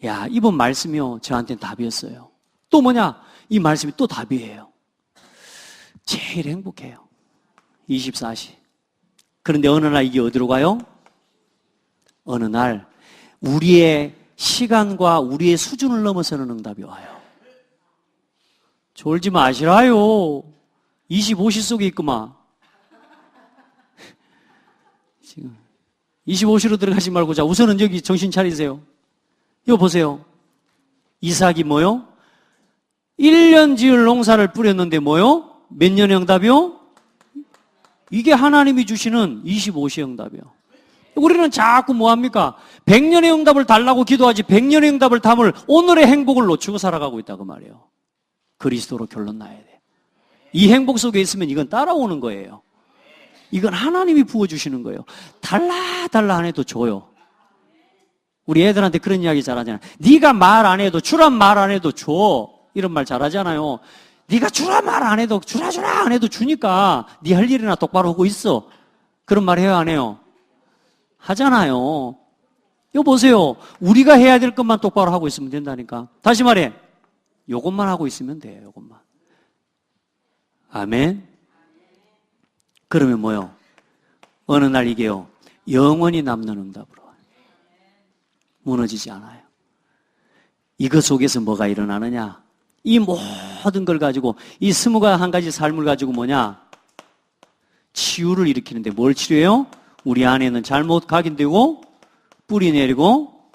야, 이번 말씀이요. 저한테는 답이었어요. 또 뭐냐? 이 말씀이 또 답이에요. 제일 행복해요. 24시. 그런데 어느 날 이게 어디로 가요? 어느 날 우리의 시간과 우리의 수준을 넘어서는 응답이 와요. 졸지 마시라요. 25시 속에 있구만. 지금 25시로 들어가지 말고 자 우선은 여기 정신 차리세요. 이거 보세요. 이삭이 뭐요? 1년 지을 농사를 뿌렸는데 뭐요? 몇 년의 응답이요? 이게 하나님이 주시는 25시 응답이요. 우리는 자꾸 뭐합니까? 100년의 응답을 달라고 기도하지 100년의 응답을 담을 오늘의 행복을 놓치고 살아가고 있다고 말이에요. 그리스도로 결론 나야 돼. 이 행복 속에 있으면 이건 따라오는 거예요. 이건 하나님이 부어주시는 거예요. 달라 안 해도 줘요. 우리 애들한테 그런 이야기 잘하잖아요. 네가 말 안 해도 주란 말 안 해도 줘. 이런 말 잘하잖아요. 네가 주란 말 안 해도 주라 안 해도 주니까 네 할 일이나 똑바로 하고 있어. 그런 말 해요 안 해요? 하잖아요. 이거 보세요. 우리가 해야 될 것만 똑바로 하고 있으면 된다니까. 다시 말해. 요것만 하고 있으면 돼요. 요것만. 아멘. 그러면 뭐요? 어느 날 이게요. 영원히 남는 응답으로 무너지지 않아요. 이것 속에서 뭐가 일어나느냐? 이 모든 걸 가지고 이 21가지 삶을 가지고 뭐냐? 치유를 일으키는데 뭘 치료해요? 우리 안에는 잘못 각인되고 뿌리 내리고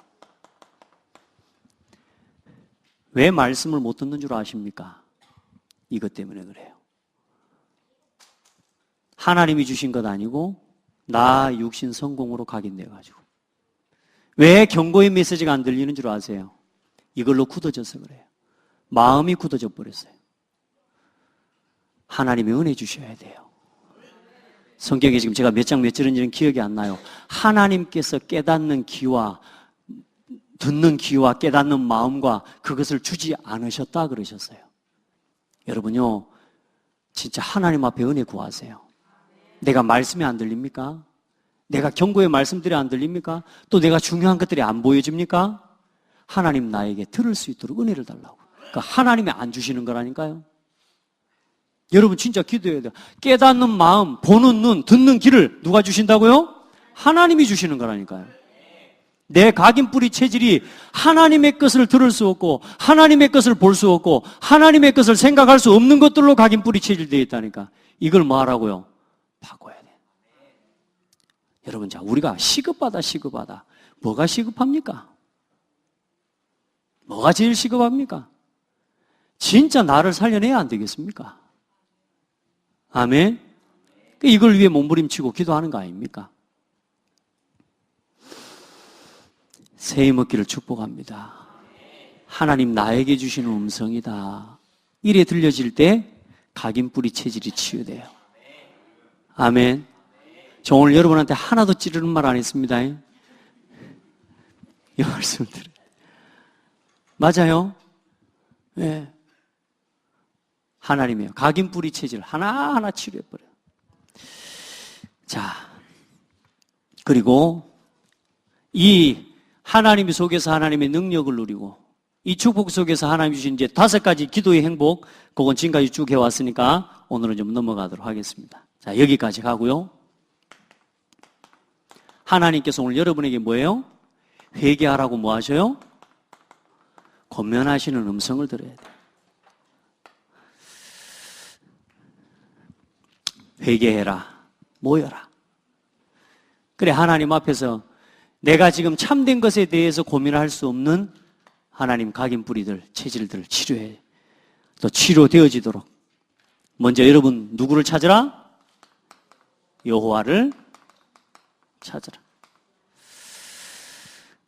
왜 말씀을 못 듣는 줄 아십니까? 이것 때문에 그래요. 하나님이 주신 것 아니고 나 육신 성공으로 각인돼가지고 왜 경고의 메시지가 안 들리는 줄 아세요? 이걸로 굳어져서 그래요. 마음이 굳어져 버렸어요. 하나님이 은혜 주셔야 돼요. 성경에 지금 제가 몇 장 몇 절인지는 기억이 안 나요. 하나님께서 깨닫는 귀와 듣는 귀와 깨닫는 마음과 그것을 주지 않으셨다 그러셨어요. 여러분요, 진짜 하나님 앞에 은혜 구하세요. 내가 말씀이 안 들립니까? 내가 경고의 말씀들이 안 들립니까? 또 내가 중요한 것들이 안 보여집니까? 하나님 나에게 들을 수 있도록 은혜를 달라고. 그러니까 하나님이 안 주시는 거라니까요. 여러분 진짜 기도해야 돼요. 깨닫는 마음, 보는 눈, 듣는 귀를 누가 주신다고요? 하나님이 주시는 거라니까요. 내 각인뿌리 체질이 하나님의 것을 들을 수 없고 하나님의 것을 볼 수 없고 하나님의 것을 생각할 수 없는 것들로 각인뿌리 체질되어 있다니까. 이걸 뭐 하라고요? 바꿔야 돼. 여러분 자 우리가 시급하다. 뭐가 시급합니까? 뭐가 제일 시급합니까? 진짜 나를 살려내야 안 되겠습니까? 아멘? 이걸 위해 몸부림치고 기도하는 거 아닙니까? 새해 먹기를 축복합니다. 하나님 나에게 주시는 음성이다. 이래 들려질 때 각인뿌리 체질이 치유돼요. 아멘. 저 오늘 여러분한테 하나도 찌르는 말 안 했습니다. 이 말씀을 드려요. 맞아요? 네. 하나님이에요. 각인뿌리 체질 하나하나 치료해버려요. 자, 그리고 이 하나님 속에서 하나님의 능력을 누리고 이 축복 속에서 하나님 주신 이제 5가지 기도의 행복, 그건 지금까지 쭉 해왔으니까 오늘은 좀 넘어가도록 하겠습니다. 자, 여기까지 가고요. 하나님께서 오늘 여러분에게 뭐예요? 회개하라고 뭐 하셔요? 권면하시는 음성을 들어야 돼요. 회개해라, 모여라. 그래 하나님 앞에서 내가 지금 참된 것에 대해서 고민할 수 없는 하나님 각인뿌리들, 체질들을 치료해. 또 치료되어지도록. 먼저 여러분 누구를 찾으라? 여호와를 찾으라.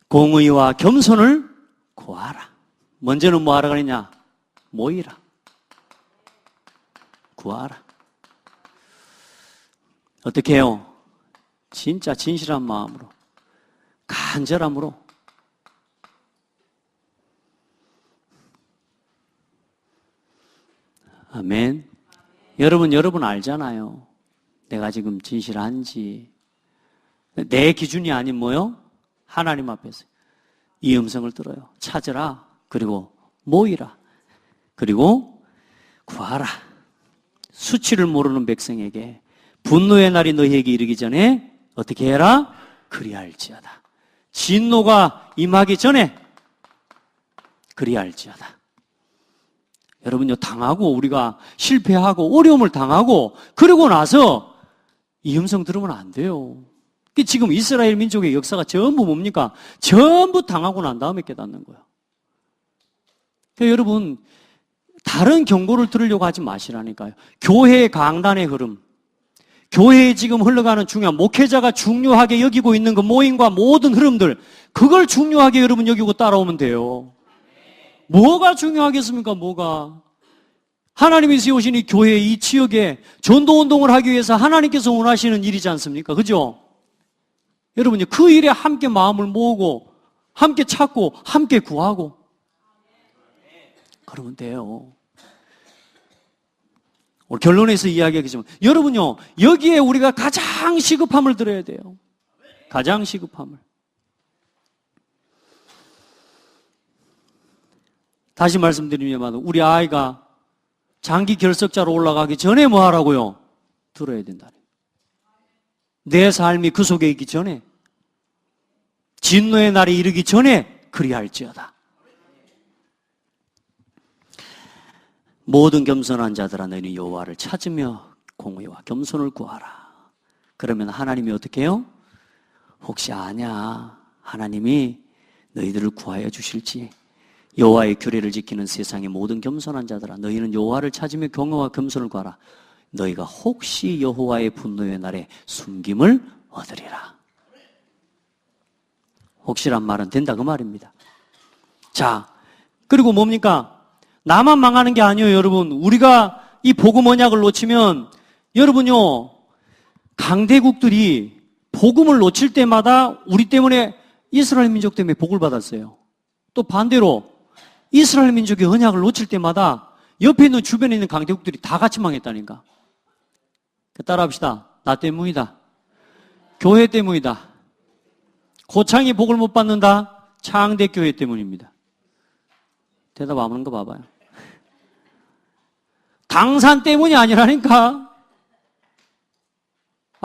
공의와 겸손을 구하라. 먼저는 뭐 하라 그랬냐? 모이라. 구하라. 어떻게 해요? 진짜 진실한 마음으로, 간절함으로. 아멘. 여러분 알잖아요. 내가 지금 진실한지. 내 기준이 아닌 뭐요? 하나님 앞에서 이 음성을 들어요. 찾으라. 그리고 모이라. 그리고 구하라. 수치를 모르는 백성에게 분노의 날이 너희에게 이르기 전에 어떻게 해라? 그리할지어다. 진노가 임하기 전에 그리할지어다. 여러분요, 당하고 우리가 실패하고 어려움을 당하고 그러고 나서 이 음성 들으면 안 돼요. 지금 이스라엘 민족의 역사가 전부 뭡니까? 전부 당하고 난 다음에 깨닫는 거예요. 그러니까 여러분, 다른 경고를 들으려고 하지 마시라니까요. 교회의 강단의 흐름, 교회에 지금 흘러가는 중요한 목회자가 중요하게 여기고 있는 그 모임과 모든 흐름들, 그걸 중요하게 여러분 여기고 따라오면 돼요. 뭐가 중요하겠습니까? 뭐가? 하나님이 세우신 이 교회, 이 지역에 전도운동을 하기 위해서 하나님께서 원하시는 일이지 않습니까? 그죠? 여러분이 그 일에 함께 마음을 모으고 함께 찾고 함께 구하고 그러면 돼요. 오늘 결론에서 이야기하겠지만 여러분요, 여기에 우리가 가장 시급함을 들어야 돼요. 가장 시급함을. 다시 말씀드리면 우리 아이가 장기 결석자로 올라가기 전에 뭐 하라고요? 들어야 된다. 내 삶이 그 속에 있기 전에, 진노의 날이 이르기 전에 그리할지어다. 모든 겸손한 자들아 너희는 여호와를 찾으며 공의와 겸손을 구하라. 그러면 하나님이 어떻게 해요? 혹시 아냐? 하나님이 너희들을 구하여 주실지. 여호와의 규례를 지키는 세상의 모든 겸손한 자들아 너희는 여호와를 찾으며 공의와 겸손을 구하라. 너희가 혹시 여호와의 분노의 날에 숨김을 얻으리라. 혹시란 말은 된다 그 말입니다. 자, 그리고 뭡니까? 나만 망하는 게 아니에요, 여러분. 우리가 이 복음 언약을 놓치면 여러분요, 강대국들이 복음을 놓칠 때마다 우리 때문에 이스라엘 민족 때문에 복을 받았어요. 또 반대로 이스라엘 민족의 언약을 놓칠 때마다 옆에 있는 주변에 있는 강대국들이 다 같이 망했다니까. 따라합시다. 나 때문이다. 교회 때문이다. 고창이 복을 못 받는다. 창대교회 때문입니다. 대답 안 하는 거 봐봐요. 당산 때문이 아니라니까.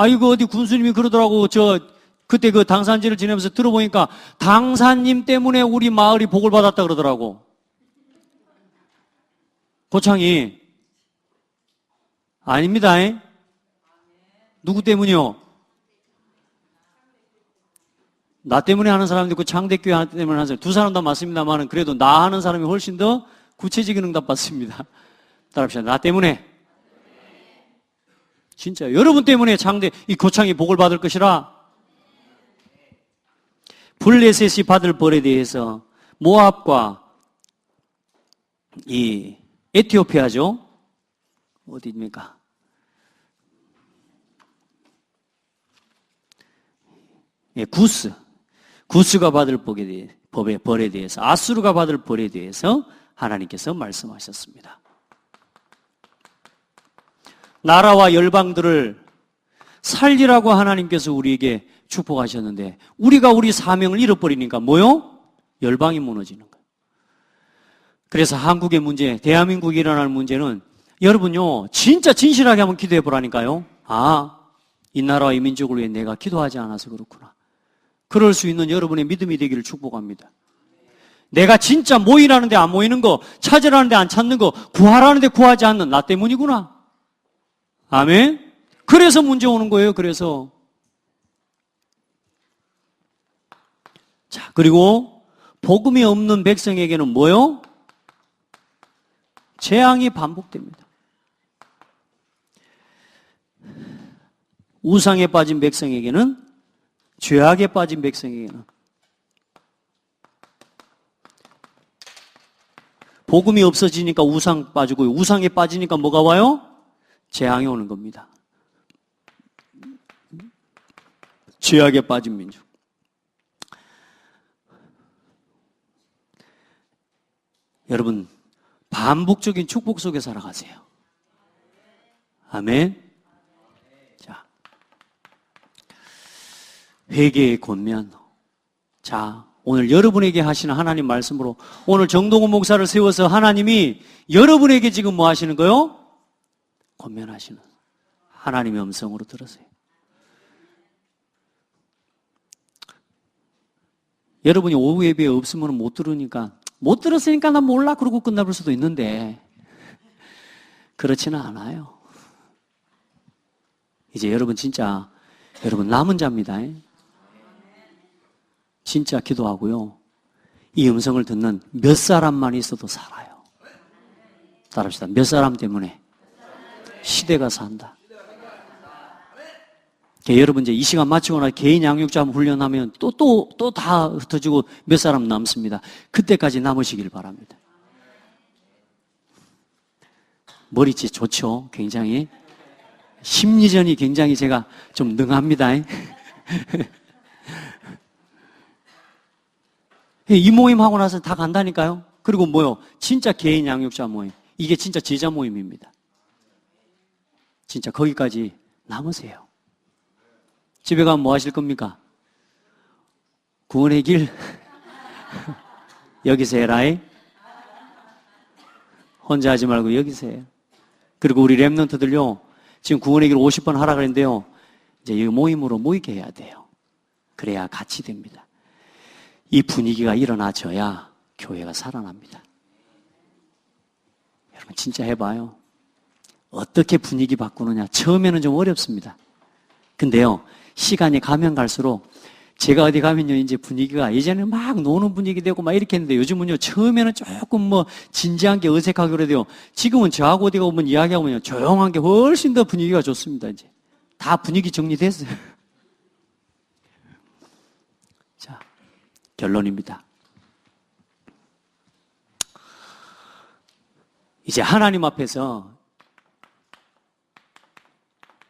이거 어디 군수님이 그러더라고. 그때 그 당산지를 지내면서 들어보니까 당산님 때문에 우리 마을이 복을 받았다 그러더라고. 고창이. 아닙니다. 누구 때문이요? 나 때문에 하는 사람도 있고 창대교회 때문에 하는 사람, 두 사람 다 맞습니다만 그래도 나 하는 사람이 훨씬 더 구체적인 응답 받습니다. 따라합시다. 나 때문에. 진짜 여러분 때문에 이 고창이 복을 받을 것이라. 블레셋이 받을 벌에 대해서 모압과 이 에티오피아죠. 어디입니까? 구스가 받을 벌에 대해서, 아수르가 받을 벌에 대해서 하나님께서 말씀하셨습니다. 나라와 열방들을 살리라고 하나님께서 우리에게 축복하셨는데 우리가 우리 사명을 잃어버리니까 뭐요? 열방이 무너지는 거예요. 그래서 한국의 문제, 대한민국이 일어날 문제는 여러분요, 진짜 진실하게 한번 기도해 보라니까요. 이 나라와 이 민족을 위해 내가 기도하지 않아서 그렇구나. 그럴 수 있는 여러분의 믿음이 되기를 축복합니다. 내가 진짜 모이라는데 안 모이는 거, 찾으라는데 안 찾는 거, 구하라는데 구하지 않는 나 때문이구나. 아멘? 그래서 문제 오는 거예요. 그래서. 자, 그리고 복음이 없는 백성에게는 뭐요? 재앙이 반복됩니다. 우상에 빠진 백성에게는, 죄악에 빠진 백성에게는 복음이 없어지니까 우상 빠지고, 우상에 빠지니까 뭐가 와요? 재앙이 오는 겁니다. 죄악에 빠진 민족. 여러분, 반복적인 축복 속에 살아가세요. 아멘. 자, 회개의 권면. 자, 오늘 여러분에게 하시는 하나님 말씀으로 오늘 정동훈 목사를 세워서 하나님이 여러분에게 지금 뭐 하시는 거요? 권면하시는 하나님의 음성으로 들으세요. 여러분이 오후 예배에 없으면 못 들으니까 못 들었으니까 난 몰라 그러고 끝나볼 수도 있는데 그렇지는 않아요. 이제 여러분 진짜 여러분 남은 자입니다. 진짜 기도하고요. 이 음성을 듣는 몇 사람만 있어도 살아요. 따라합시다. 몇 사람 때문에 시대가 산다. 여러분 이제 이 시간 마치고 나 개인 양육자 훈련하면 또 다 흩어지고 몇 사람 남습니다. 그때까지 남으시길 바랍니다. 머리짓 좋죠? 굉장히. 심리전이 굉장히 제가 좀 능합니다. 이 모임 하고 나서 다 간다니까요. 그리고 뭐요? 진짜 개인 양육자 모임. 이게 진짜 제자 모임입니다. 진짜 거기까지 남으세요. 집에 가면 뭐 하실 겁니까? 구원의 길 여기서 해라이. 혼자 하지 말고 여기서 해요. 그리고 우리 랩런트들요. 지금 구원의 길 50번 하라 그랬는데요. 이제 이 모임으로 모이게 해야 돼요. 그래야 같이 됩니다. 이 분위기가 일어나져야 교회가 살아납니다. 여러분 진짜 해봐요. 어떻게 분위기 바꾸느냐. 처음에는 좀 어렵습니다. 근데요. 시간이 가면 갈수록 제가 어디 가면요. 이제 분위기가 예전에는 막 노는 분위기 되고 막 이렇게 했는데 요즘은요. 처음에는 조금 뭐 진지한 게 어색하고 그래도요. 지금은 저하고 어디 가면 이야기하면요. 조용한 게 훨씬 더 분위기가 좋습니다. 이제 다 분위기 정리됐어요. 자. 결론입니다. 이제 하나님 앞에서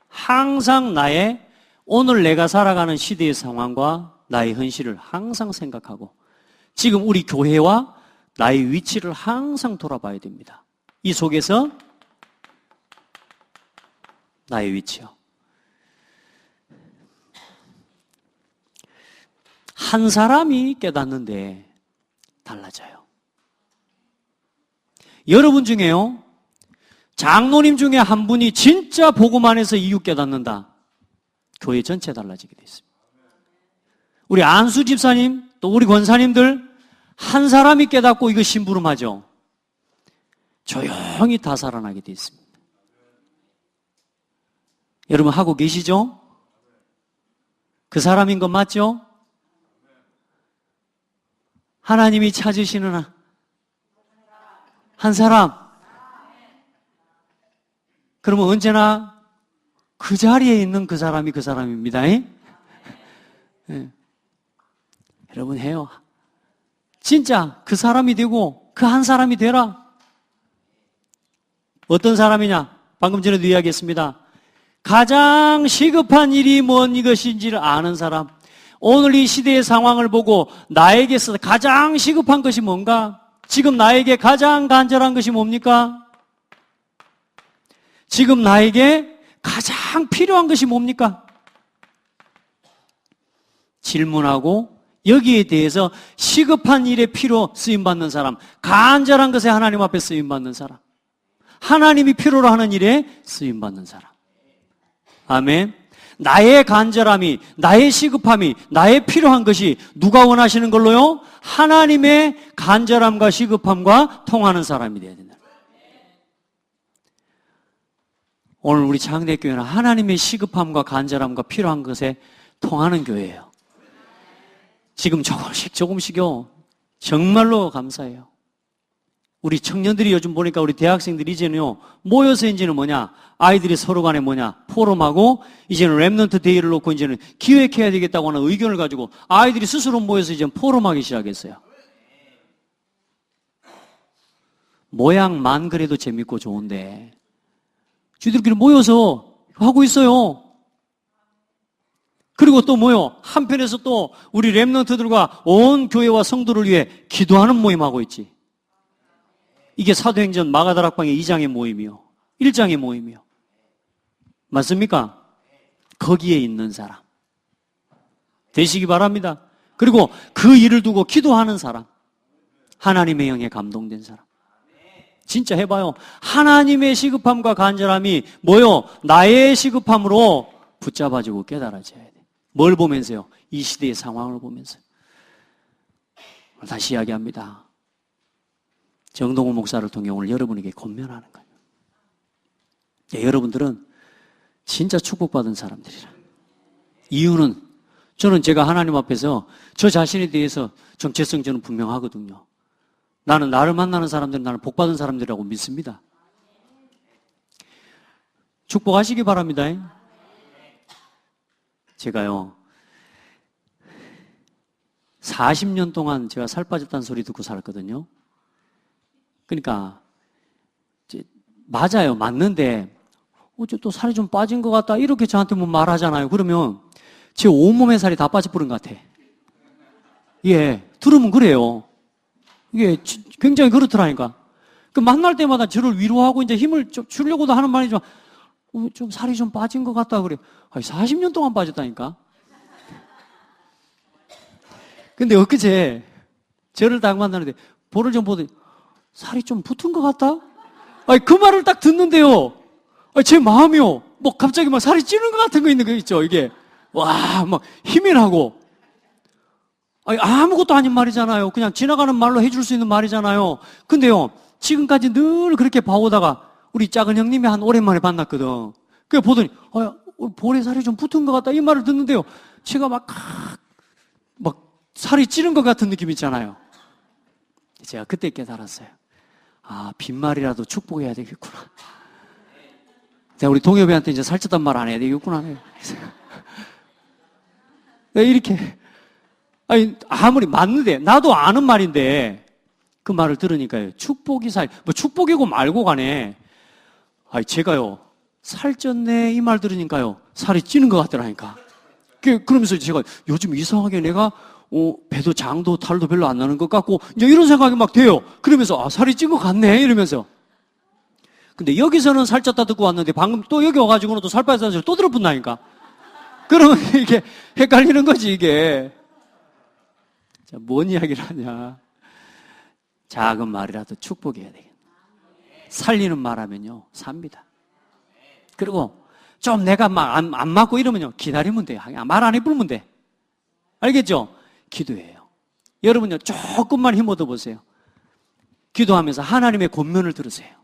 항상 나의 오늘 내가 살아가는 시대의 상황과 나의 현실을 항상 생각하고 지금 우리 교회와 나의 위치를 항상 돌아봐야 됩니다. 이 속에서 나의 위치요. 한 사람이 깨닫는데 달라져요. 여러분 중에요. 장로님 중에 한 분이 진짜 복음 안에서 이유 깨닫는다. 교회 전체 달라지게 돼 있습니다. 우리 안수 집사님 또 우리 권사님들 한 사람이 깨닫고 이거 심부름하죠. 조용히 다 살아나게 돼 있습니다. 여러분 하고 계시죠? 그 사람인 건 맞죠? 하나님이 찾으시는 한 사람. 그러면 언제나 그 자리에 있는 그 사람이 그 사람입니다. 네. 여러분 해요. 진짜 그 사람이 되고 그 한 사람이 되라. 어떤 사람이냐? 방금 전에도 이야기했습니다. 가장 시급한 일이 뭔 이것인지를 아는 사람. 오늘 이 시대의 상황을 보고 나에게서 가장 시급한 것이 뭔가? 지금 나에게 가장 간절한 것이 뭡니까? 지금 나에게 가장 필요한 것이 뭡니까? 질문하고 여기에 대해서 시급한 일에 필요 쓰임받는 사람, 간절한 것에 하나님 앞에 쓰임받는 사람, 하나님이 필요로 하는 일에 쓰임받는 사람. 아멘. 나의 간절함이, 나의 시급함이, 나의 필요한 것이 누가 원하시는 걸로요? 하나님의 간절함과 시급함과 통하는 사람이 되어야 된다. 오늘 우리 창대교회는 하나님의 시급함과 간절함과 필요한 것에 통하는 교회예요. 지금 조금씩요. 정말로 감사해요. 우리 청년들이 요즘 보니까 우리 대학생들이 이제는요, 모여서 이제는 뭐냐, 아이들이 서로 간에 뭐냐, 포럼하고, 이제는 랩넌트 데이를 놓고 이제는 기획해야 되겠다고 하는 의견을 가지고 아이들이 스스로 모여서 이제 포럼하기 시작했어요. 모양만 그래도 재밌고 좋은데, 쥐들끼리 모여서 하고 있어요. 그리고 또 뭐요? 한편에서 또 우리 랩넌트들과 온 교회와 성도를 위해 기도하는 모임하고 있지. 이게 사도행전 마가다락방의 2장의 모임이요. 1장의 모임이요. 맞습니까? 거기에 있는 사람 되시기 바랍니다. 그리고 그 일을 두고 기도하는 사람, 하나님의 영에 감동된 사람. 진짜 해봐요. 하나님의 시급함과 간절함이 뭐요? 나의 시급함으로 붙잡아지고 깨달아져야 돼. 뭘 보면서요? 이 시대의 상황을 보면서. 다시 이야기합니다. 정동훈 목사를 통해 오늘 여러분에게 권면하는 거예요. 네, 여러분들은 진짜 축복받은 사람들이라. 이유는 저는 제가 하나님 앞에서 저 자신에 대해서 정체성 저는 분명하거든요. 나는 나를 만나는 사람들은 나는 복받은 사람들이라고 믿습니다. 축복하시기 바랍니다. 제가요 40년 동안 제가 살 빠졌다는 소리 듣고 살았거든요. 그러니까 이제 맞아요. 맞는데 어째 또 살이 좀 빠진 것 같다 이렇게 저한테 뭐 말하잖아요. 그러면 제 온몸의 살이 다 빠져버린 것 같아. 예, 들으면 그래요. 이게 굉장히 그렇더라니까. 그 만날 때마다 저를 위로하고 이제 힘을 좀 주려고도 하는 말이지만 좀 살이 좀 빠진 것 같다 그래요. 아니, 40년 동안 빠졌다니까. 근데 엊그제 저를 딱 만나는데 볼을 좀 보더니 살이 좀 붙은 것 같다? 아니, 그 말을 딱 듣는데요. 아니, 제 마음이요. 뭐 갑자기 막 살이 찌는 것 같은 거 있는 거 있죠. 이게 와, 막 힘이 나고. 아니, 아무것도 아닌 말이잖아요. 그냥 지나가는 말로 해줄 수 있는 말이잖아요. 근데요, 지금까지 늘 그렇게 봐오다가 우리 작은 형님이 한 오랜만에 만났거든. 그래 보더니 볼에 살이 좀 붙은 것 같다 이 말을 듣는데요. 제가 막 살이 찌는 것 같은 느낌 있잖아요. 제가 그때 깨달았어요. 아, 빈말이라도 축복해야 되겠구나. 제가 우리 동엽이한테 이제 살쪘단 말 안 해야 되겠구나. 이렇게. 아니, 아무리 맞는데, 나도 아는 말인데, 그 말을 들으니까요. 축복이 뭐 축복이고 말고 간에, 아니, 제가요, 살쪘네, 이 말 들으니까요, 살이 찌는 것 같더라니까. 그러면서 제가 요즘 이상하게 내가, 배도 장도 탈도 별로 안 나는 것 같고, 이제 이런 생각이 막 돼요. 그러면서, 아, 살이 찐 것 같네, 이러면서. 근데 여기서는 살쪘다 듣고 왔는데, 방금 또 여기 와가지고는 또 살 빠졌다는 소리 또 들어붙나니까. 그러면 이게 헷갈리는 거지, 이게. 자, 뭔 이야기를 하냐. 작은 말이라도 축복해야 되겠네. 살리는 말 하면요, 삽니다. 그리고 좀 내가 막 안 맞고 이러면요, 기다리면 돼요. 말 안 해보면 돼. 알겠죠? 기도해요. 여러분요, 조금만 힘 얻어보세요. 기도하면서 하나님의 권면을 들으세요.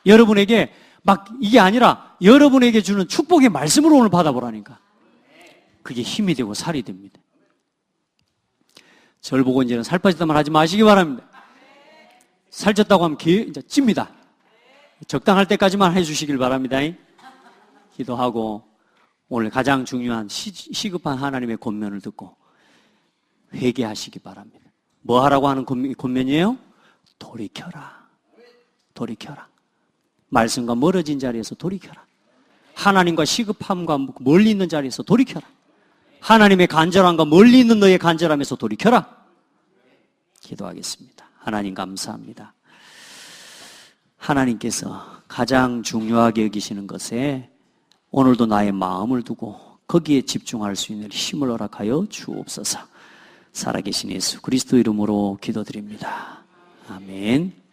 여러분에게 막 이게 아니라 여러분에게 주는 축복의 말씀으로 오늘 받아보라니까. 그게 힘이 되고 살이 됩니다. 저를 보고 이제는 살 빠졌단 말 하지 마시기 바랍니다. 살쪘다고 하면 이제 찝니다. 적당할 때까지만 해주시길 바랍니다. 기도하고 오늘 가장 중요한 시급한 하나님의 권면을 듣고 회개하시기 바랍니다. 뭐 하라고 하는 권면이에요? 돌이켜라. 돌이켜라. 말씀과 멀어진 자리에서 돌이켜라. 하나님과 시급함과 멀리 있는 자리에서 돌이켜라. 하나님의 간절함과 멀리 있는 너의 간절함에서 돌이켜라. 기도하겠습니다. 하나님 감사합니다. 하나님께서 가장 중요하게 여기시는 것에 오늘도 나의 마음을 두고 거기에 집중할 수 있는 힘을 허락하여 주옵소서. 살아계신 예수 그리스도 이름으로 기도드립니다. 아멘.